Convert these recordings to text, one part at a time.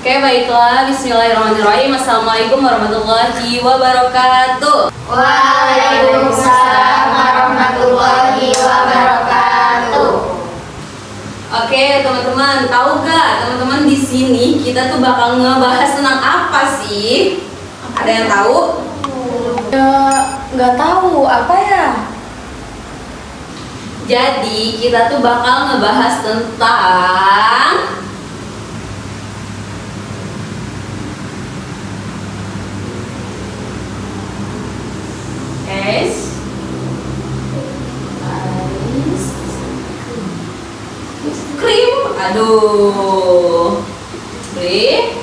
Oke, baiklah. Bismillahirrahmanirrahim. Assalamualaikum warahmatullahi wabarakatuh. Waalaikumsalam warahmatullahi wabarakatuh. Oke, teman-teman, tahu gak teman-teman di sini kita tuh bakal ngebahas tentang apa sih? Ada yang tahu? Nggak tahu apa ya? Jadi kita tuh bakal ngebahas tentang krim. Aduh, krim.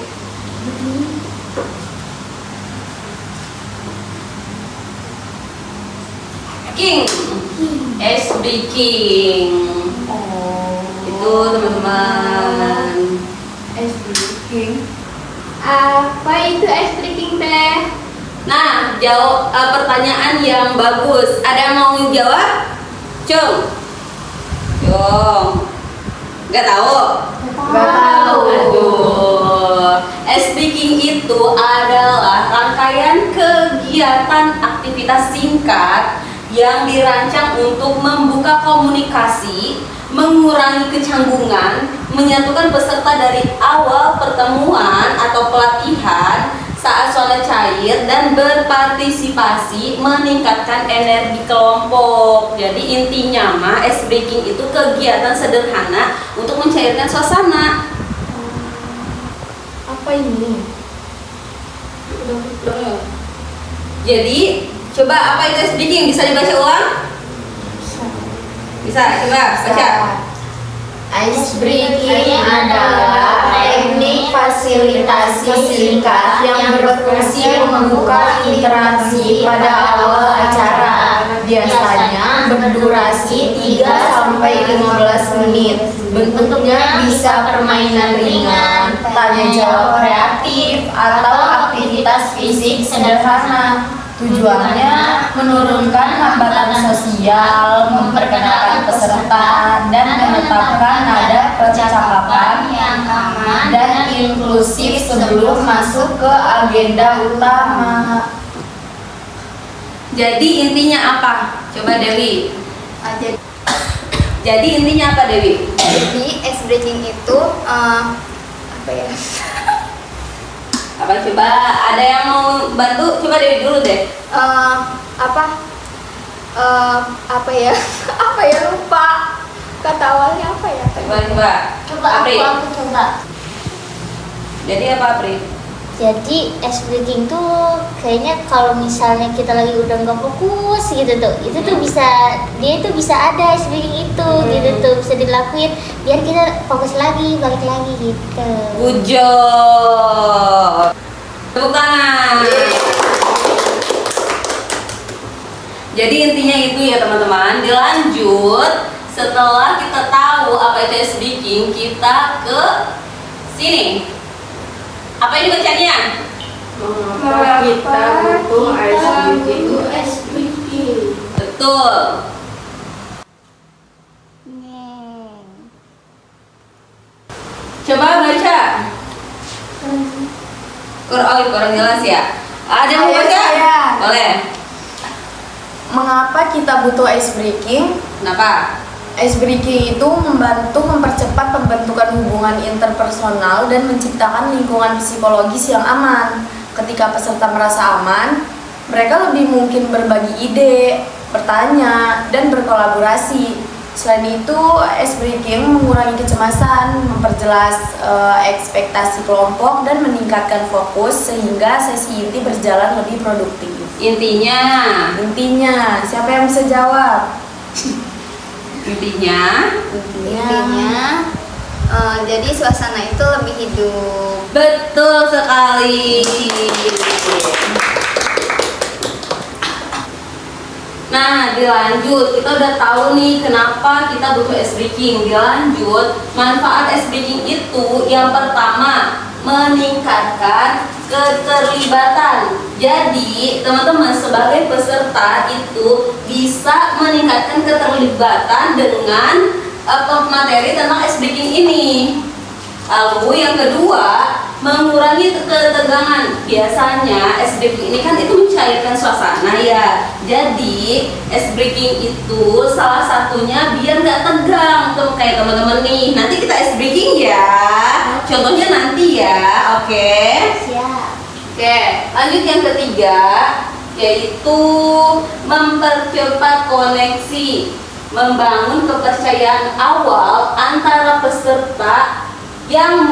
King, es baking. Itu teman-teman. Es baking. Apa itu es baking teh? Nah, jawab pertanyaan yang bagus. Ada yang mau jawab? Cung. Nggak tahu? Nggak tahu. Aduh. Es baking itu adalah rangkaian kegiatan aktivitas singkat yang dirancang untuk membuka komunikasi, mengurangi kecanggungan, menyatukan peserta dari awal pertemuan atau pelatihan saat suasana cair dan berpartisipasi meningkatkan energi kelompok. Jadi intinya mah es baking itu kegiatan sederhana untuk mencairkan suasana. Apa ini? Jadi coba apa itu es baking, bisa dibaca ulang? Bisa, coba baca. Ice breaking adalah teknik fasilitasi singkat yang berfungsi membuka interaksi pada awal acara. Biasanya berdurasi 3-15 menit. Bentuknya bisa permainan ringan, tanya jawab kreatif, atau aktivitas fisik sederhana. Tujuannya menurunkan hambatan sosial, memperkenalkan peserta, dan menetapkan nada percakapan yang aman dan inklusif sebelum masuk ke agenda utama. Jadi intinya apa? Coba Dewi. Jadi intinya apa Dewi? Jadi ice breaking itu apa ya? Apa coba? Ada yang mau bantu? Coba Dewi dulu deh. Apa ya? Apa ya, lupa. Kata awalnya apa ya? Coba. Apri. Aku coba. Jadi apa Apri? Jadi ice breaking tuh kayaknya kalau misalnya kita lagi udah nggak fokus gitu tuh, itu tuh bisa ada ice breaking itu gitu tuh, bisa dilakuin biar kita fokus lagi, balik lagi gitu. Good job. Tepuk tangan. Jadi intinya itu ya teman-teman. Dilanjut, setelah kita tahu apa itu ice breaking, kita ke sini. Apa ini bacanya? Mengapa kita butuh ice breaking? Betul. Coba baca. Kurang jelas ya. Ada yang mau baca? Boleh. Mengapa kita butuh ice breaking? Kenapa? Ice breaking itu membantu mempercepat pembentukan hubungan interpersonal dan menciptakan lingkungan psikologis yang aman. Ketika peserta merasa aman, mereka lebih mungkin berbagi ide, bertanya, dan berkolaborasi. Selain itu, ice breaking mengurangi kecemasan, memperjelas ekspektasi kelompok, dan meningkatkan fokus sehingga sesi inti berjalan lebih produktif. Intinya, siapa yang bisa jawab? Intinya, Jadi suasana itu lebih hidup. betul sekali. Nah, dilanjut, kita udah tahu nih kenapa kita butuh ice breaking. Dilanjut, manfaat ice breaking itu yang pertama meningkatkan keterlibatan. Jadi teman-teman sebagai peserta itu bisa meningkatkan keterlibatan dengan materi tentang ice breaking ini. Lalu yang kedua, mengurangi ketegangan. Biasanya ice breaking ini kan itu mencairkan suasana ya. Jadi ice breaking itu salah satunya biar nggak tegang tuh kayak teman-teman nih. Nanti kita ice breaking ya. Contohnya nanti ya, oke? Siap. Oke, lanjut yang ketiga, yaitu mempercepat koneksi, membangun kepercayaan awal antara peserta yang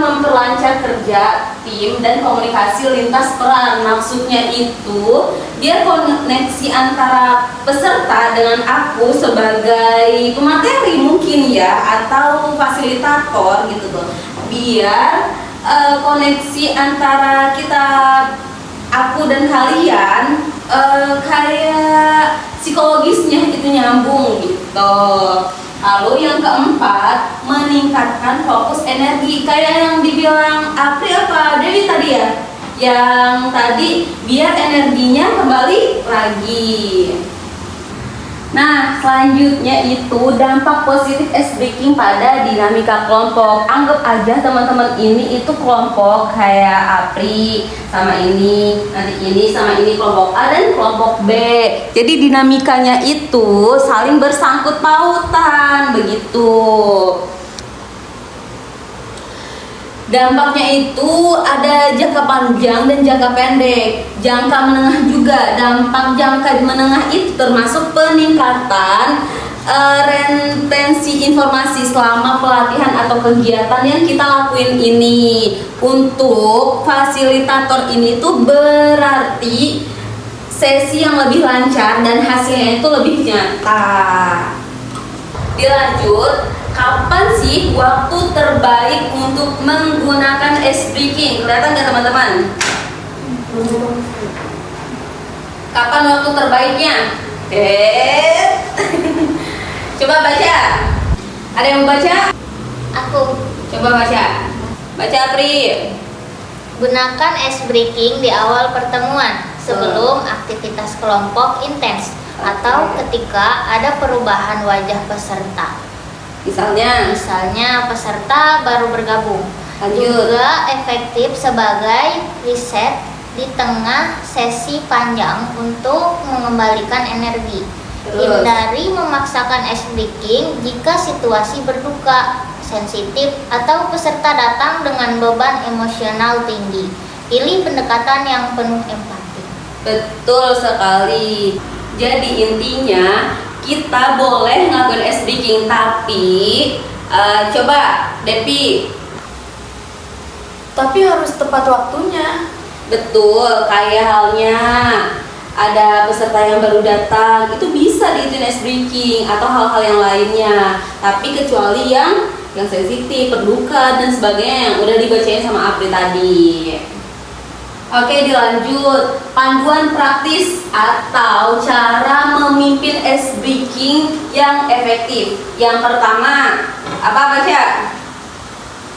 memperlancar kerja tim dan komunikasi lintas peran. Maksudnya itu biar koneksi antara peserta dengan aku sebagai pemateri mungkin ya, atau fasilitator gitu tuh, biar koneksi antara kita, aku dan kalian kayak psikologisnya itu nyambung gitu. Lalu yang keempat, meningkatkan fokus energi. Kayak yang dibilang Apri apa Dewi tadi ya? Yang tadi biar energinya kembali lagi. Nah, selanjutnya itu dampak positif ice breaking pada dinamika kelompok. Anggap aja teman-teman ini itu kelompok kayak Apri sama ini, nanti ini sama ini kelompok A dan kelompok B. Jadi dinamikanya itu saling bersangkut pautan begitu. Dampaknya itu ada jangka panjang dan jangka pendek, jangka menengah juga. Dampak jangka menengah itu termasuk peningkatan retensi informasi selama pelatihan atau kegiatan yang kita lakuin ini. Untuk fasilitator ini tuh berarti sesi yang lebih lancar dan hasilnya itu lebih nyata. Dilanjut, kapan sih waktu terbaik untuk menggunakan ice breaking? Kelihatan nggak teman-teman? Kapan waktu terbaiknya? Coba baca. Ada yang mau baca? Aku. Coba baca. Baca Pri. Gunakan ice breaking di awal pertemuan sebelum aktivitas kelompok intens atau ketika ada perubahan wajah peserta. Misalnya peserta baru bergabung. Lanjut. Juga efektif sebagai reset di tengah sesi panjang untuk mengembalikan energi. Terus. Hindari memaksakan ice breaking jika situasi berduka, sensitif, atau peserta datang dengan beban emosional tinggi. Pilih pendekatan yang penuh empati. Betul sekali. Jadi intinya kita boleh ngelakuin ice breaking, tapi coba Depi. Tapi harus tepat waktunya. Betul, kayak halnya ada peserta yang baru datang, itu bisa diituin ice breaking atau hal-hal yang lainnya. Tapi kecuali yang sensitif, berduka dan sebagainya yang udah dibacain sama Apri tadi. Oke, dilanjut. Panduan praktis atau cara memimpin ice breaking yang efektif. Yang pertama, apa baca?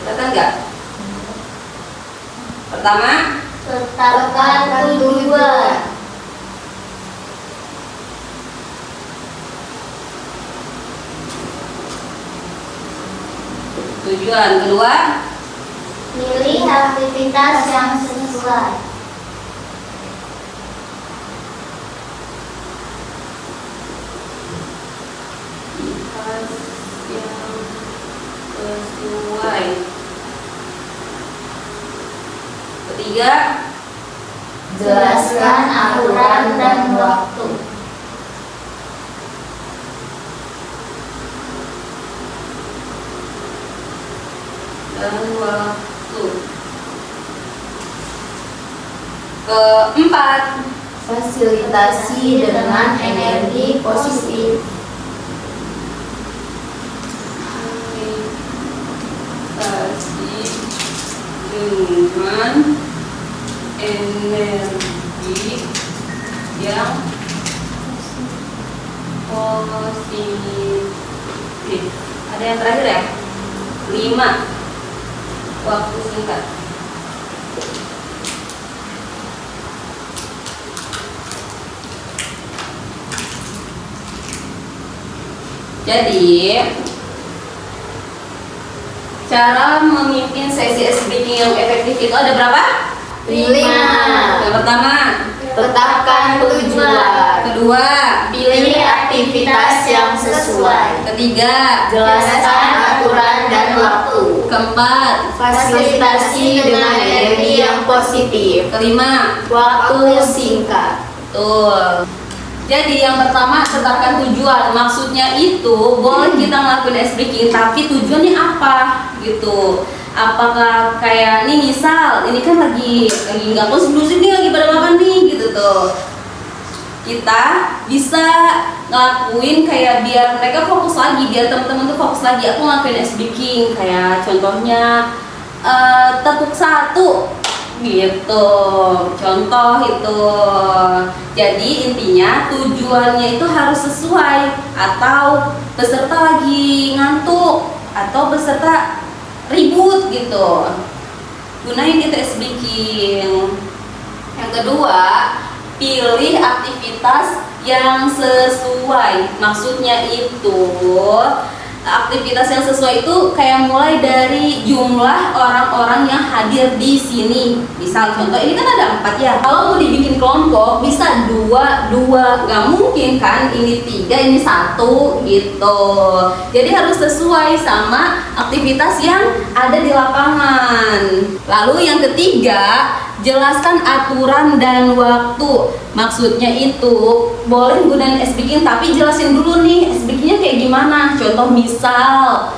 Kelihatan nggak? Pertama, Tetapkan tujuan. tujuan. Kedua, Pilih aktivitas yang sesuai. yang sesuai. Ketiga, Jelaskan aturan dan waktu. dan waktu. Keempat, Fasilitasi dengan energi positif. dengan energi yang positif. Ada yang terakhir ya? 5. Waktu singkat. Jadi Cara memimpin sesi ice breaking yang efektif itu ada berapa? 5. Yang pertama, Tetapkan tujuan. kedua, Pilih aktivitas yang sesuai. ketiga, Jelaskan aturan dan waktu. keempat, Fasilitasi dengan energi yang positif. kelima. Waktu singkat. Betul. Jadi yang pertama, tetapkan tujuan. Maksudnya itu boleh kita ngelakuin ice breaking, tapi tujuannya apa gitu. Apakah kayak nih, misal ini kan lagi nggak kondusif nih, lagi pada makan nih gitu tuh, kita bisa ngelakuin kayak biar mereka fokus lagi, biar teman-teman tuh fokus lagi. Aku ngelakuin ice breaking kayak contohnya tepuk 1 gitu, contoh itu. Jadi intinya tujuannya itu harus sesuai, atau peserta lagi ngantuk atau peserta ribut gitu, gunain itu ice breaking. Yang kedua, pilih aktivitas yang sesuai. Maksudnya itu aktivitas yang sesuai itu kayak mulai dari jumlah orang-orang yang hadir di sini. Misal contoh ini kan ada 4 ya. Kalau mau dibikin kelompok bisa 2, nggak mungkin kan ini 3 ini 1 gitu. Jadi harus sesuai sama aktivitas yang ada di lapangan. Lalu yang ketiga, jelaskan aturan dan waktu. Maksudnya itu boleh gunain ice breaking, tapi jelasin dulu nih ice breakingnya kayak gimana. Contoh misal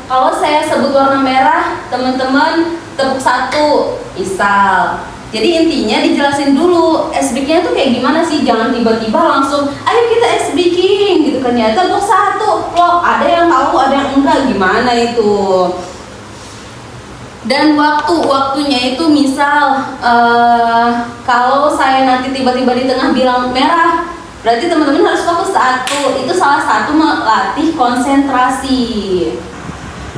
kalau saya sebut warna merah, teman-teman tepuk 1 misal. Jadi intinya dijelasin dulu ice breakingnya tuh kayak gimana sih. Jangan tiba-tiba langsung ayo kita ice breaking gitu kan ya, tepuk 1 loh, ada yang tahu ada yang enggak, gimana itu. Dan waktunya itu misal kalau saya nanti tiba-tiba di tengah bilang merah, berarti teman-teman harus fokus 1. Itu salah satu melatih konsentrasi.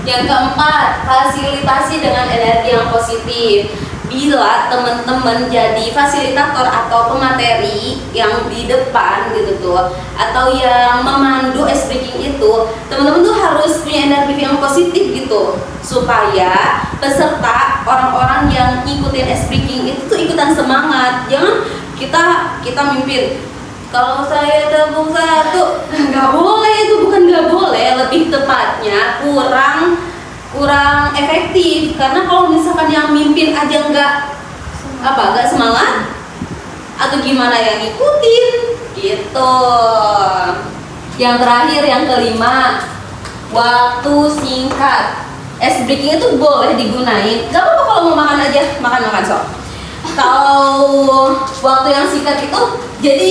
Yang keempat, fasilitasi dengan energi yang positif. Bila teman-teman jadi fasilitator atau pemateri yang di depan gitu tuh, atau yang memandu ice breaking itu, teman-teman tuh harus punya energi yang positif gitu, supaya peserta, orang-orang yang ngikutin ice breaking itu tuh ikutan semangat. Jangan kita mimpin, kalau saya tepuk 1, nggak boleh, itu bukan nggak boleh, lebih tepatnya kurang efektif. Karena kalau misalkan yang mimpin aja nggak semangat, atau gimana yang ngikutin gitu. Yang terakhir, yang kelima, waktu singkat. Ice breaking itu boleh digunain, gak apa-apa kalau mau makan aja, makan sok. Kalau waktu yang singkat itu, jadi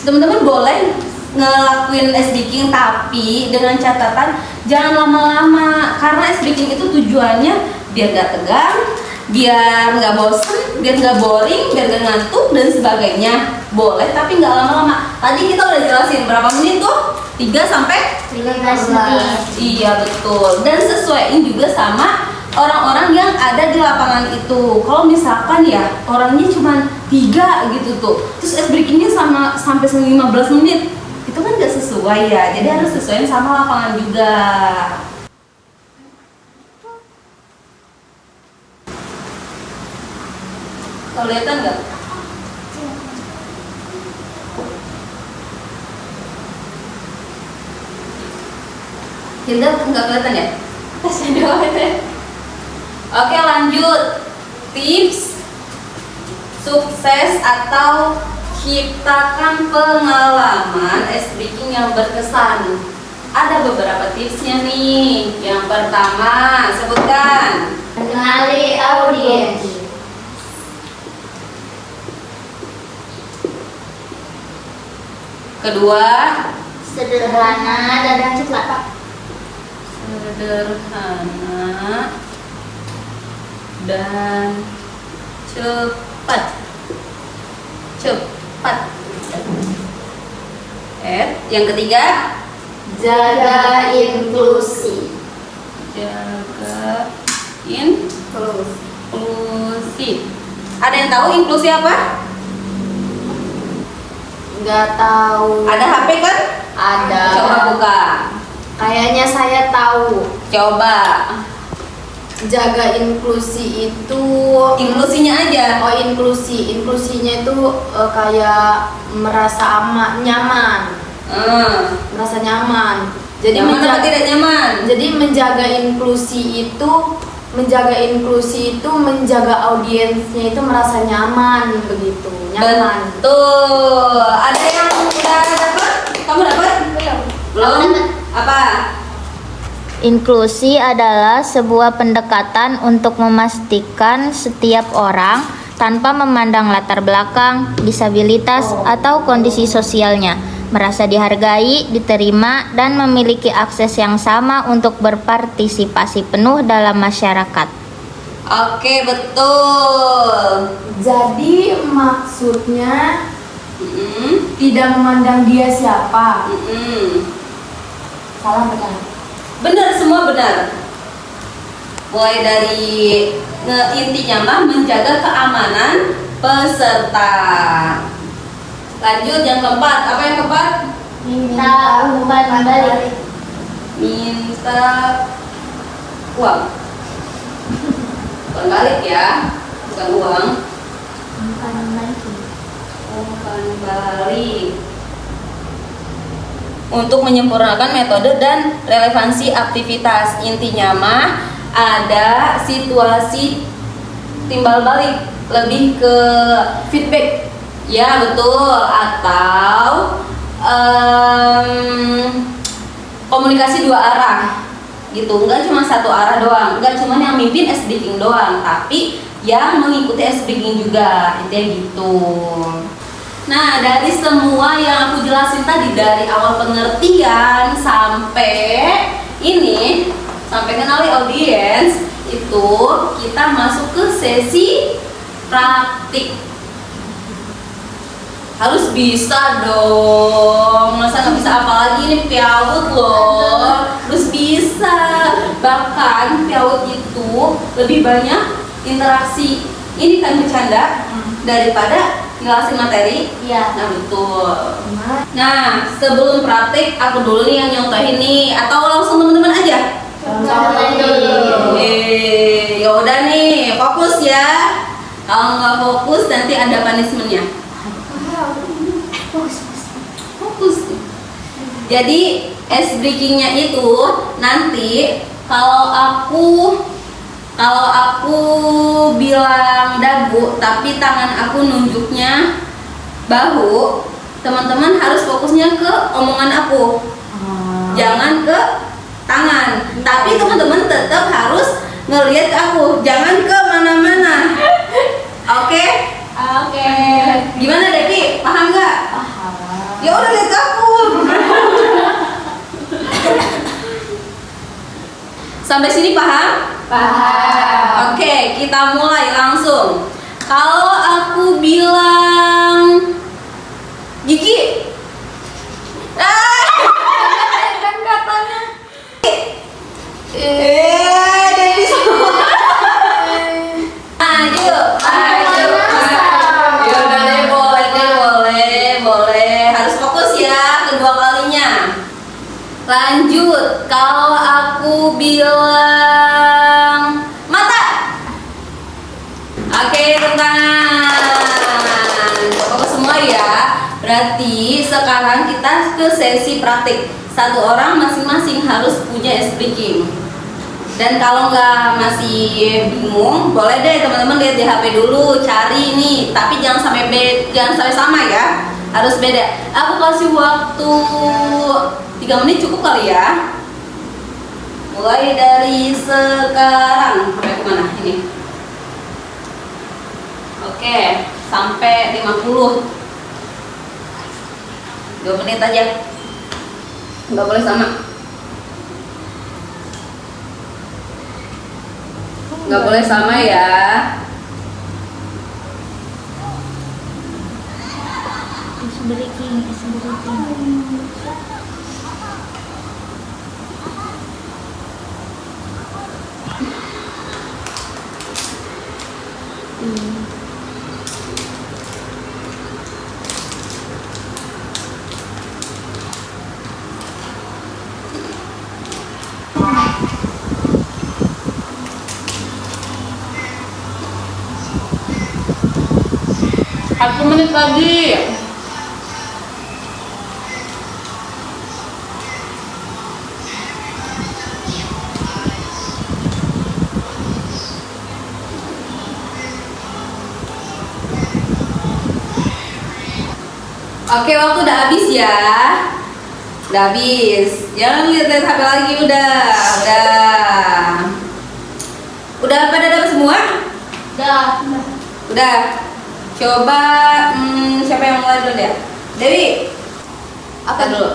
teman-teman boleh ngelakuin ice breaking, tapi dengan catatan jangan lama-lama. Karena ice breaking itu tujuannya biar gak tegang, biar gak bosen, biar gak boring, biar gak ngantuk dan sebagainya. Boleh tapi gak lama-lama. Tadi kita udah jelasin berapa menit tuh? 3 sampai 15 menit. Iya betul. Dan sesuaiin juga sama orang-orang yang ada di lapangan itu. Kalau misalkan ya orangnya cuma 3 gitu tuh, terus ice breakingnya sampai 15 menit, itu kan gak sesuai ya. Jadi harus sesuaiin sama lapangan juga. Kelihatan nggak? Hilda nggak kelihatan ya? Tasnya doang ya. Oke lanjut. Tips sukses atau ciptakan pengalaman ice breaking yang berkesan. Ada beberapa tipsnya nih. Yang pertama, sebutkan. Kenali audiens. Kedua, Sederhana dan cepat. sederhana dan cepat. Yang ketiga, Jaga inklusi. jaga inklusi. Ada yang tahu inklusi apa? Nggak tahu. Ada HP kan? Ada. Coba buka. Kayaknya saya tahu. Coba Jaga inklusi itu inklusinya aja. oh inklusinya itu kayak merasa nyaman, merasa nyaman. Jadi Nyaman apa tidak nyaman? Jadi menjaga inklusi itu menjaga audiensnya itu merasa nyaman begitu, nyaman. Betul. Ada yang udah dapat? Kamu dapat? Belum. Apa? Inklusi adalah sebuah pendekatan untuk memastikan setiap orang tanpa memandang latar belakang, disabilitas, atau kondisi sosialnya merasa dihargai, diterima, dan memiliki akses yang sama untuk berpartisipasi penuh dalam masyarakat. Oke, betul. Jadi maksudnya Mm-mm. tidak memandang dia siapa. Mm-mm. Salah benar. Benar, semua benar. Mulai dari intinya mah menjaga keamanan peserta. Lanjut yang keempat. Apa yang keempat? Minta umpan balik. Minta uang. Bukan balik ya, bukan uang. Umpan balik. Umpan balik. Untuk menyempurnakan metode dan relevansi aktivitas. Intinya mah ada situasi timbal balik, lebih ke feedback. Ya betul, atau komunikasi dua arah gitu, nggak cuma satu arah doang, nggak cuma yang mimpin SBKing doang, tapi yang mengikuti SBKing juga, intinya gitu. Nah, dari semua yang aku jelasin tadi, dari awal pengertian sampai ini, sampai kenali audiens, itu kita masuk ke sesi praktik. Harus bisa dong, masa nggak bisa, apalagi ini piawut loh, harus bisa. Bahkan piawut itu lebih banyak interaksi, ini kan bercanda daripada jelasin materi. Iya. Nah betul. Nah sebelum praktik aku dulu nih yang nyontohin nih, atau langsung teman-teman aja? Ya udah nih, fokus ya. Kalau nggak fokus nanti ada punishmentnya. Fokus. Jadi breakingnya itu nanti kalau aku bilang dagu tapi tangan aku nunjuknya bahu, teman-teman harus fokusnya ke omongan aku, jangan ke tangan. Tapi teman-teman tetap harus ngelihat ke aku, jangan ke mana-mana. Oke? Oke. Gimana Devi? Paham nggak? Paham. Ya udah lihat ke aku. Sampai sini paham? Paham. Oke, kita mulai langsung. Kalau aku bilang gigi, Kan katanya Devi semua. Maju. Ya udah deh, boleh. Harus fokus ya kedua kalinya. Lanjut, kalau aku bilang mata. Oke, tangan. Fokus semua ya. Berarti sekarang kita ke sesi praktik. Satu orang masing-masing harus punya breaking. Dan kalau nggak masih bingung, boleh deh teman-teman lihat di HP dulu, cari nih. Tapi jangan sampai sama ya, harus beda. Aku kasih waktu 3 menit cukup kali ya. Mulai dari sekarang sampai kemana ini? Oke, sampai 50. 2 menit aja. Nggak boleh sama. Nggak boleh sama ya. Breaking. pagi. Oke, waktu udah habis ya. Udah habis. Jangan lihat HP lagi, udah. Udah pada dapat semua? Udah. Coba siapa yang mulai dulu ya? Dewi. Apa dulu?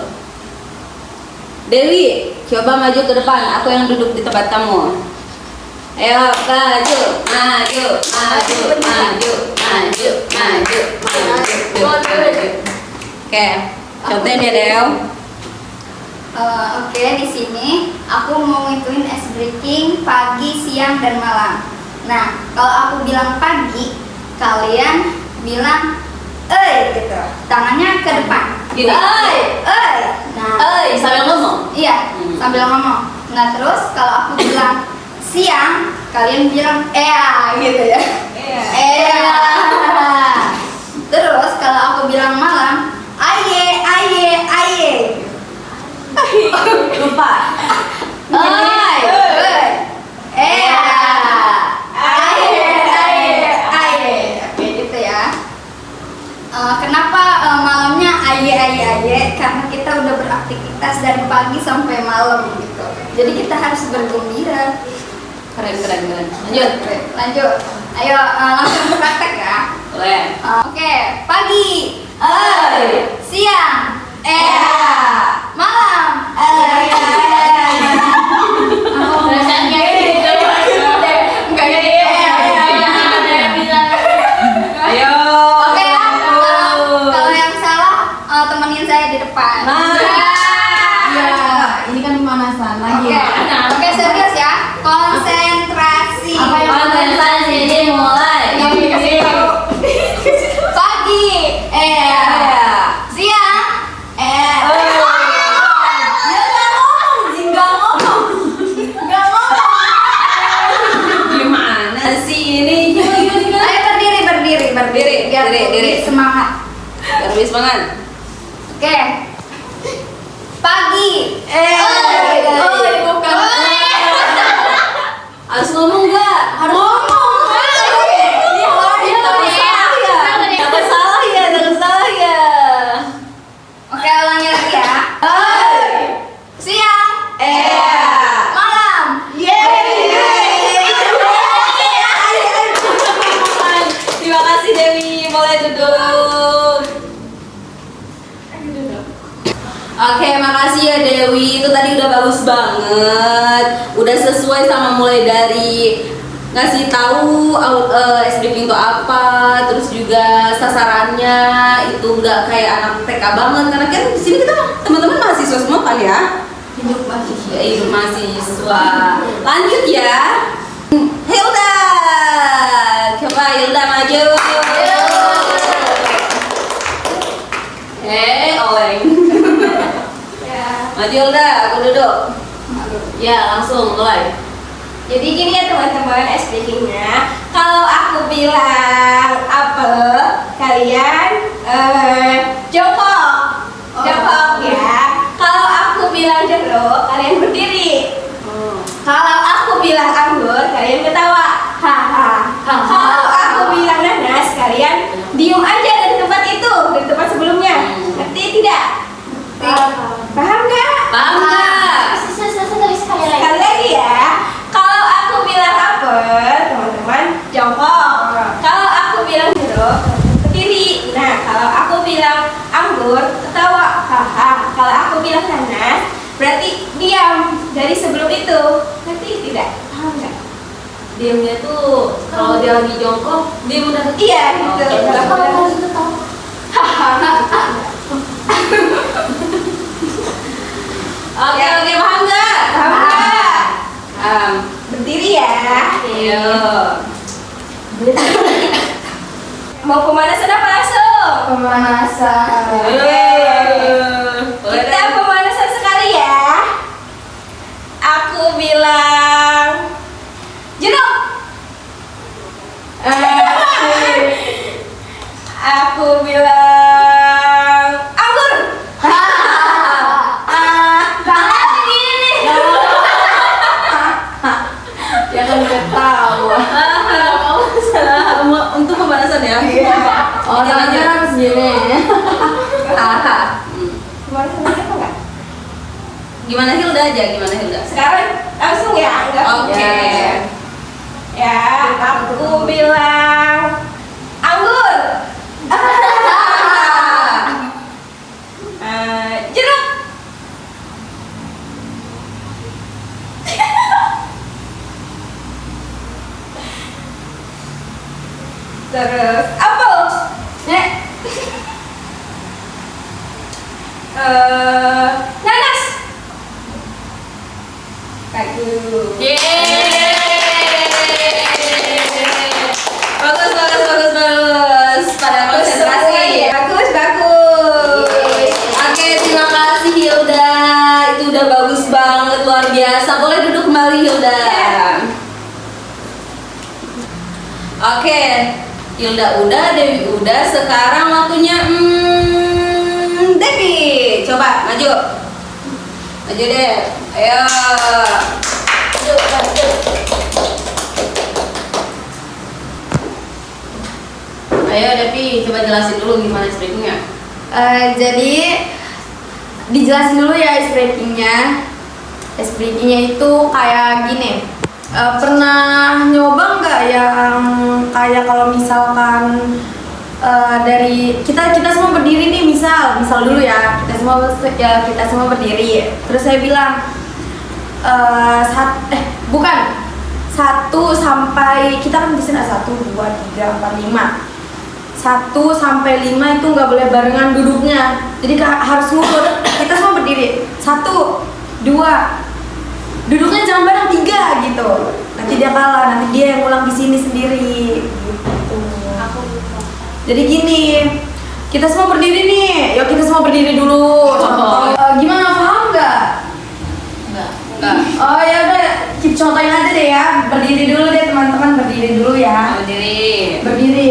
Dewi, coba maju ke depan. Aku yang duduk di tempat kamu. Ayo, maju. Oke, contohnya dia Del. Oke, di sini aku mau ngituin ice breaking pagi, siang, dan malam. Nah, kalau aku bilang pagi, kalian bilang gitu. Tangannya ke depan. Gini. Nah, Sambil ngomong. iya, sambil ngomong. Nah, terus kalau aku bilang siang, kalian bilang gitu ya. Terus kalau aku bilang malam, aye. Lupa. Oke, gitu ya. Kenapa malamnya aye? Karena kita udah beraktivitas dari pagi sampai malam gitu. Jadi kita harus bergembira. Keren. Lanjut. Ayo langsung praktek ya. Boleh. Oke, pagi, siang, malam, Rasanya gitu. Enggak gitu. Ayo. Oke ya, kalau yang salah temenin saya di depan. Ini kan pemanasan lagi. Oke, serius ya. Konsentrasi. Konsentrasi dimulai. Pagi, siang, Gimana sih ini? Ayo berdiri. Biar Diri. lebih semangat. Biar lebih semangat. Oke. Pagi. Bukan. Harus ngomong nggak? Harus ngomong. Takut salah ya. Oke, ulangi lagi ya. Siang. Malam. Terima kasih Dewi, boleh duduk. Oke, makasih ya Dewi. Itu tadi udah bagus banget. Udah sesuai sama mulai dari ngasih tahu ice breaking itu apa, terus juga sasarannya itu nggak kayak anak TK banget karena kan di sini kita teman-teman mahasiswa semua kan ya. Hidup mahasiswa. Lanjut ya. Hilda. Coba Hilda maju. Oleng. Maju Hilda, aku duduk. Ya, langsung mulai. Jadi gini ya teman-teman, ice breakingnya. Kalau aku bilang apel, kalian jongkok ya. Kalau aku bilang jeruk, kalian berdiri. Kalau aku bilang anggur, kalian ketawa. Kalau aku bilang nanas, kalian diem aja dari tempat itu, dari tempat sebelumnya. Ngerti tidak? Paham nggak? Paham nggak? Sekali lagi ya. Kalau aku bilang apel, teman-teman jongkok. Kalau aku bilang jeruk, berdiri. Nah, kalau aku bilang anggur, ketawa. Kalau aku bilang nanas, berarti diam dari sebelum itu. Ngerti tidak? Paham nggak? Diamnya tuh kalau dia lagi jongkok, dia udah Iya, gitu. Oke, paham nggak? Paham nggak? Berdiri ya. Iya. Mau pemanasan apa langsung? Pemanasan. Kita pemanasan sekali ya. Aku bilang jeruk. Aku Gimana Hilda aja, gimana Hilda? Sekarang langsung ya anggap. Oke. Ya, aku bilang anggur. Jeruk. Terus apel. Nanas. Bagus. Yeay. Bagus, bagus, bagus, bagus. Pada konsentrasi. Bagus, bagus. Oke, terima kasih Hilda. Itu udah bagus banget, luar biasa. Boleh duduk kembali Hilda. Oke, Hilda udah, Dewi udah. Sekarang waktunya Dewi. Coba maju. Maju deh. Ayo. Maju. Ayo Devi, coba jelasin dulu gimana strippingnya. Jadi dijelasin dulu ya ice breakingnya. Ice breakingnya itu kayak gini. Pernah nyoba nggak yang kayak kalau misalkan dari kita semua berdiri nih, misal dulu ya, kita semua berdiri. Terus saya bilang bukan 1 sampai, kita kan di sini ada 1, 2, 3, 4, 5. 1 sampai 5 itu nggak boleh barengan duduknya, jadi harus ngumpul. Kita semua berdiri 1, 2, duduknya jangan bareng 3 gitu. Nanti dia kalah, nanti dia yang ulang di sini sendiri gitu. Jadi gini, kita semua berdiri nih, yuk kita semua berdiri dulu. Contoh, gimana, paham nggak? Enggak. Oh ya udah, kita contohin aja deh ya. Berdiri dulu deh teman-teman, berdiri dulu ya. Berdiri. Berdiri.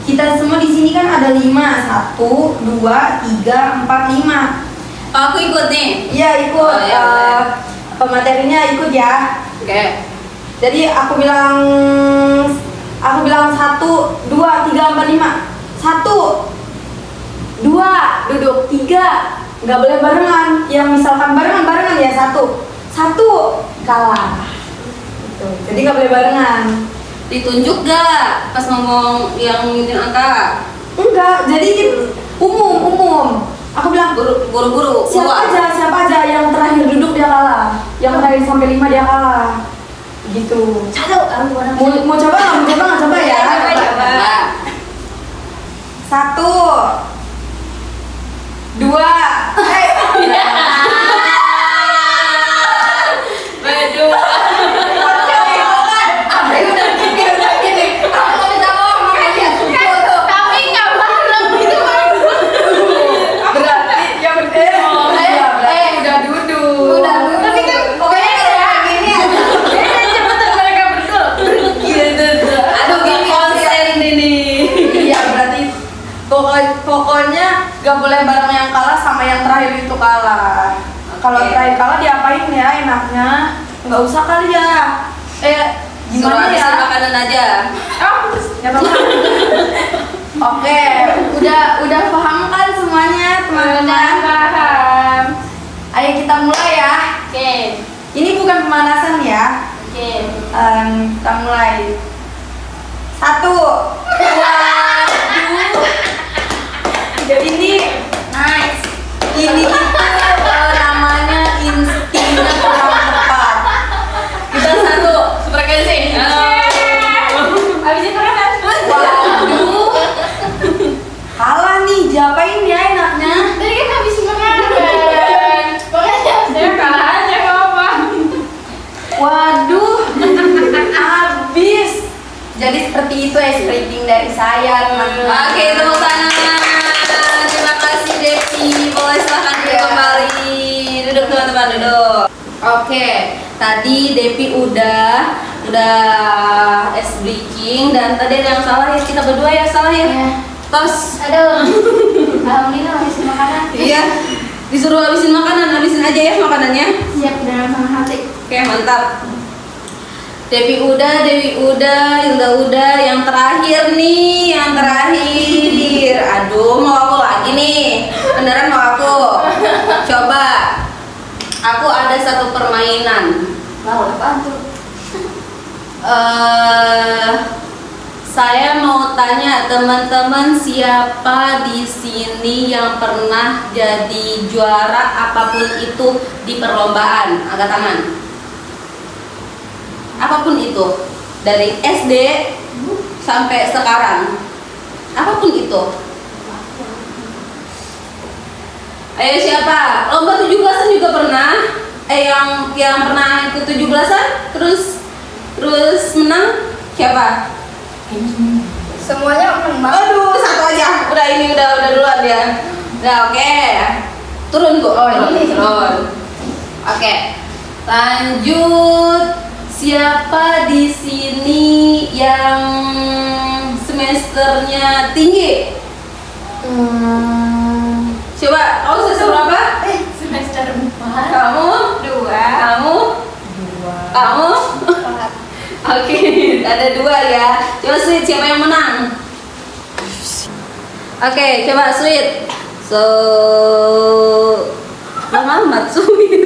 Kita semua di sini kan ada 5, 1, 2, 3, 4, 5. Oh, aku ikut nih. Iya ikut. Oh, ya, boleh. Pematerinya ikut ya. Oke. Jadi aku bilang 1, 2, 3, 4, 5. 1, 2, duduk 3. Nggak boleh barengan. Yang misalkan barengan ya 1 kalah. Gitu. Jadi nggak boleh barengan. Ditunjuk gak pas ngomong yang ngitung angka? Enggak, jadi umum. Aku bilang Buru-buru. siapa aja yang terakhir duduk dia kalah. Yang terakhir sampai 5 dia kalah. Gitu. Mau coba nggak? Coba ya. Coba. 1, 2, pokoknya gak boleh bareng yang kalah sama yang terakhir itu kalah. Kalau Oke. terakhir kalah diapain ya enaknya? Nggak usah kali ya. Suruh Gimana ya? habisin makanan aja. Nggak apa-apa. Oke, udah paham kan semuanya teman-teman? Paham. Ayo kita mulai ya. Oke. Ini bukan pemanasan ya. Oke. Kita mulai. 1, 2, ini Nice. ini itu namanya instingnya kurang tepat. Kita satu, frekuensi. Habis itu kan Waduh, kalah nih, diapain ya enaknya? tadi kan habis makanan. Pokoknya saya kalah aja nggak apa. Waduh, habis. Jadi seperti itu ice breaking dari saya teman-teman. Oke, tepuk tangan. Terima kasih Devi. Boleh silahkan duduk kembali. Duduk teman-teman, duduk. Oke, tadi Devi udah ice breaking dan tadi ada yang salah ya, kita berdua ya salah ya. Tos. Aduh. Alhamdulillah habis makanan. Iya. Disuruh habisin makanan, habisin aja ya makanannya. Siap dengan senang hati. Oke, mantap. Dewi udah, Hilda udah, yang terakhir nih, yang terakhir. Aduh, mau aku lagi nih. Beneran mau aku. Coba. Aku ada satu permainan. Wow, apaan tuh? Saya mau tanya teman-teman, siapa di sini yang pernah jadi juara apapun itu di perlombaan? Angkat tangan. Apapun itu, dari SD sampai sekarang. Apapun itu. Ayo siapa? Lomba 17-an juga pernah? Yang pernah ikut 17-an terus menang siapa? Semuanya menang. Aduh, satu aja. Udah duluan ya. Udah oke. Turun Bu. Oh, ini. Turun. Oke. Lanjut. Siapa di sini yang semesternya tinggi? Coba, kamu semester berapa? Semester 4. Kamu? 2. Kamu? 2. Kamu? Oke, ada 2 ya. Coba Sweet, siapa yang menang? Oke, coba Sweet. Selamat Sweet.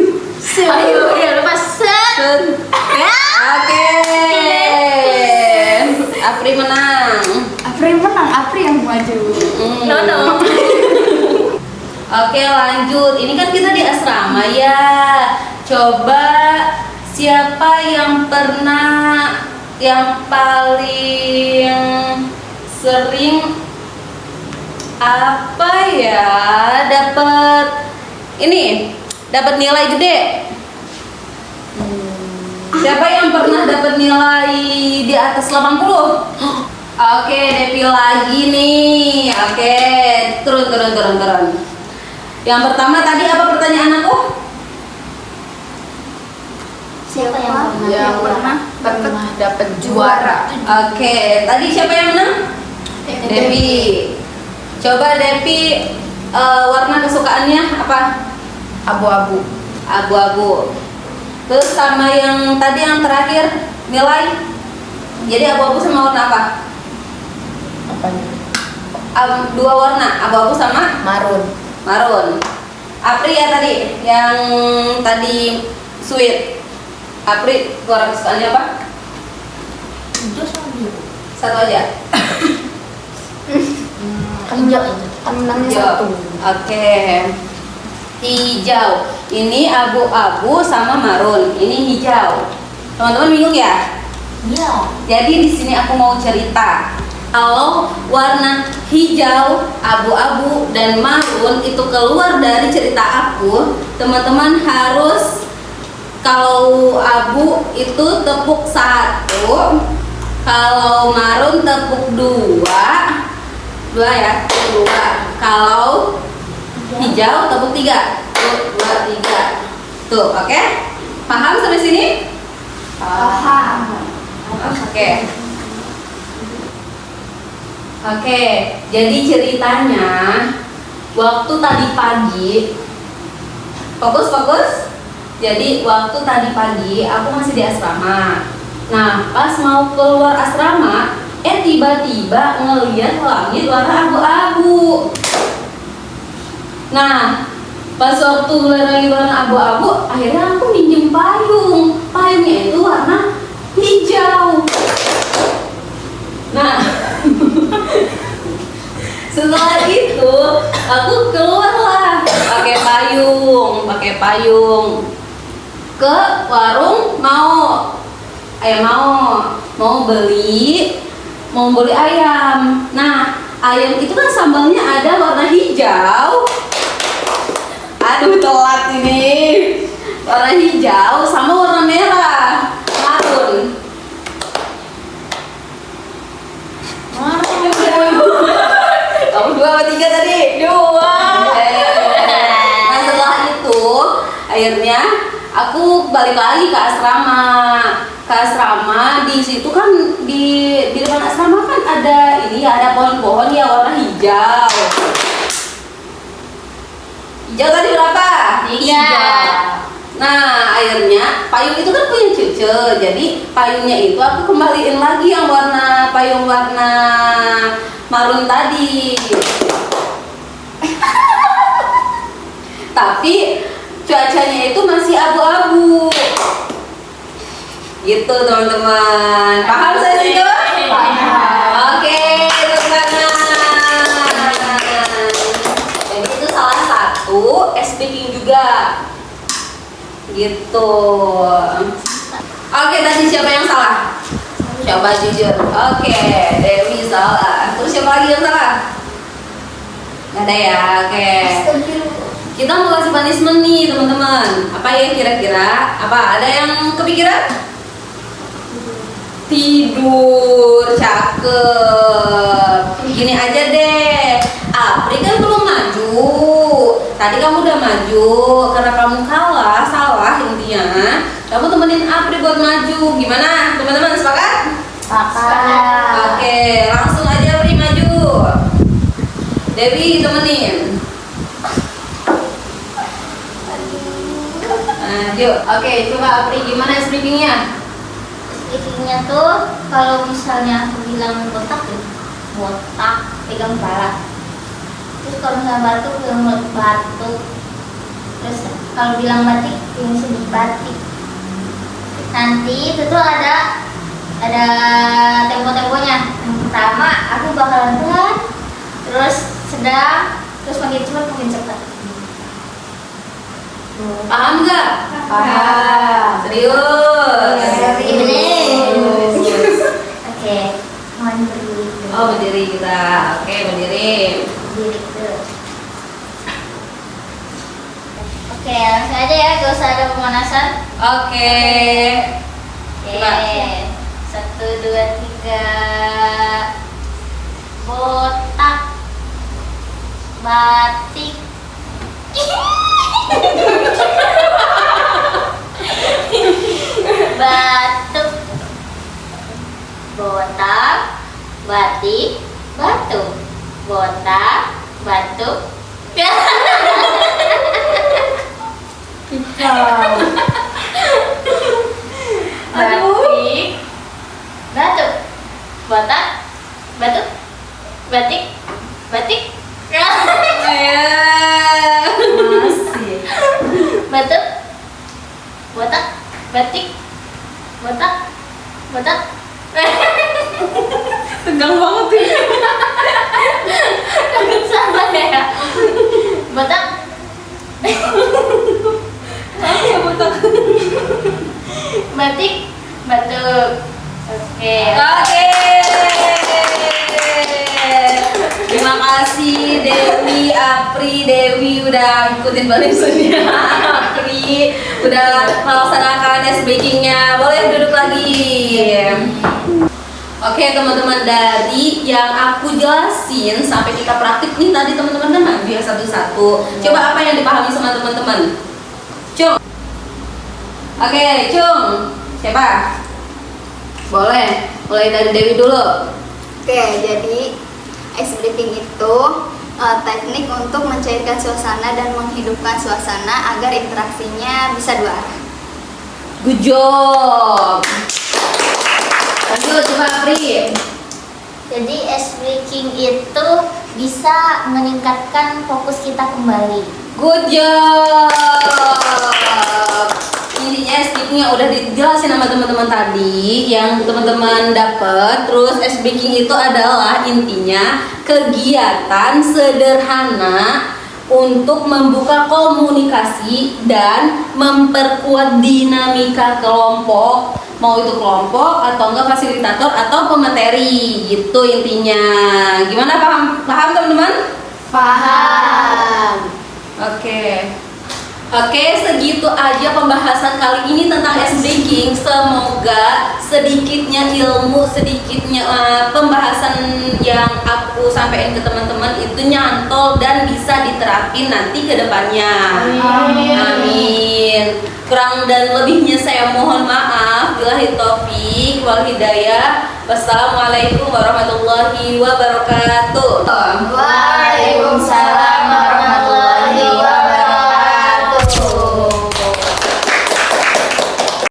Ayo, ya lepas. Oke. Apri menang. Apri menang, Apri yang maju. No. Oke, lanjut. Ini kan kita di asrama ya. Coba siapa yang paling sering dapat nilai gede? Siapa yang pernah dapat nilai di atas 80? Oke, Devi lagi nih. Oke, turun. Yang pertama tadi apa pertanyaan aku? Siapa yang pernah dapat juara? Oke, tadi siapa yang menang? Devi. Coba Devi, warna kesukaannya apa? Abu-abu. Abu-abu. Terus sama yang tadi yang terakhir nilai. Jadi abu-abu sama warna apa? Apanya? 2 warna, abu-abu sama Marun. Apri ya tadi, yang tadi Sweet. Apri, warna kesukaannya apa? Satu aja. Kan menangnya 1. Oke. Hijau. Ini abu-abu sama marun. Ini hijau. Teman-teman bingung ya? Iya. Jadi di sini aku mau cerita. Kalau warna hijau, abu-abu, dan marun itu keluar dari cerita aku, teman-teman harus, kalau abu itu tepuk 1, kalau marun tepuk 2 ya, 2. Kalau hijau tepuk 3. 2, 3. Tuh, oke? Paham sampai sini? Paham. Oke, jadi ceritanya waktu tadi pagi, fokus. Jadi waktu tadi pagi aku masih di asrama. Nah, pas mau keluar asrama, tiba-tiba ngeliat langit warna abu-abu. Nah, pas waktu ngeliat langit warna abu-abu, akhirnya aku minjem payung. Payungnya itu warna hijau. Nah, setelah itu aku keluarlah pakai payung ke warung mau beli ayam. Nah, ayam itu kan sambalnya ada warna hijau. Aduh, telat ini. Warna hijau sama warna merah, marun. Kamu 2 atau 3 tadi? 2. Nah, setelah itu akhirnya aku balik lagi ke asrama. Di situ kan di depan asrama kan ada pohon-pohon ya warna hijau. Hijau tadi berapa? 3. Nah, akhirnya payung itu kan punya cucu. Jadi payungnya itu aku kembaliin lagi yang payung warna marun tadi. Tapi cuacanya itu masih abu-abu. Gitu teman-teman. Paham saya sih? Oke, tepuk tangan. Jadi itu salah satu speaking juga. Gitu. Oke, tadi siapa yang salah? Coba jujur. Oke, Dewi salah. Terus siapa lagi yang salah? Gak ada ya. Oke. Kita mau kasih punishment nih teman-teman. Apa ya kira-kira? Apa? Ada yang kepikiran? Tidur, cakep. Gini aja deh. Apri kan belum maju. Tadi kamu udah maju. Karena kamu kalah, salah intinya. Kamu temenin Apri buat maju. Gimana? Teman-teman sepakat? Sepakat. Oke, langsung aja Apri maju. Dewi temenin. Nah, yuk. Oke, coba Apri gimana speakingnya? Speakingnya tuh kalau misalnya aku bilang botak ya, botak pegang kepala. Terus kalau misalnya batuk bilang batuk. Terus kalau bilang batik yang sebut batik. Nanti itu tuh ada tempo-temponya. Yang pertama aku bakalan pelan, terus sedang, terus makin cepat makin cepat. Paham nggak? Paham. Serius? Serius. Oke, mohon berdiri. Oh, berdiri kita. Oke, berdiri. Berdiri tuh. Oke, langsung aja ya, gak usah ada pemanasan. Oke. Oke, Coba. 1, 2, 3. Botak, batik. Batuk, botak, batik, batuk, botak, batuk. Batik, batuk, botak, batuk, batik, batik. Masih. Batuk, botak, batik, botak, botak. Tegang banget ini. Takut salah ya. Botak. Batik, batuk. Oke. Oke. Terima kasih Dewi, Apri, Dewi udah ikutin punishment-nya. Apri udah melaksanakan speakingnya. Boleh duduk lagi. Oke teman-teman, dari yang aku jelasin sampai kita praktik nih tadi teman-teman kan maju ya satu-satu. Coba apa yang dipahami sama teman-teman? Cung. Oke, Cung. Siapa? Boleh. Mulai dari Dewi dulu. Oke, jadi ice breaking itu teknik untuk mencairkan suasana dan menghidupkan suasana agar interaksinya bisa dua arah. Good job. Lanjut, coba Apri. Jadi ice breaking itu bisa meningkatkan fokus kita kembali. Good job. Intinya speakingnya udah dijelasin sama teman-teman tadi, yang teman-teman dapat. Terus ice breaking itu adalah intinya kegiatan sederhana untuk membuka komunikasi dan memperkuat dinamika kelompok, mau itu kelompok atau enggak fasilitator atau pemateri, gitu intinya. Gimana, paham teman-teman? Paham. Oke. Oke, segitu aja pembahasan kali ini tentang ice breaking. Semoga sedikitnya ilmu, sedikitnya pembahasan yang aku sampaikan ke teman-teman itu nyantol dan bisa diterapin nanti ke depannya. Amin. Kurang dan lebihnya saya mohon maaf. Billahi taufik wal hidayah. Wassalamualaikum warahmatullahi wabarakatuh.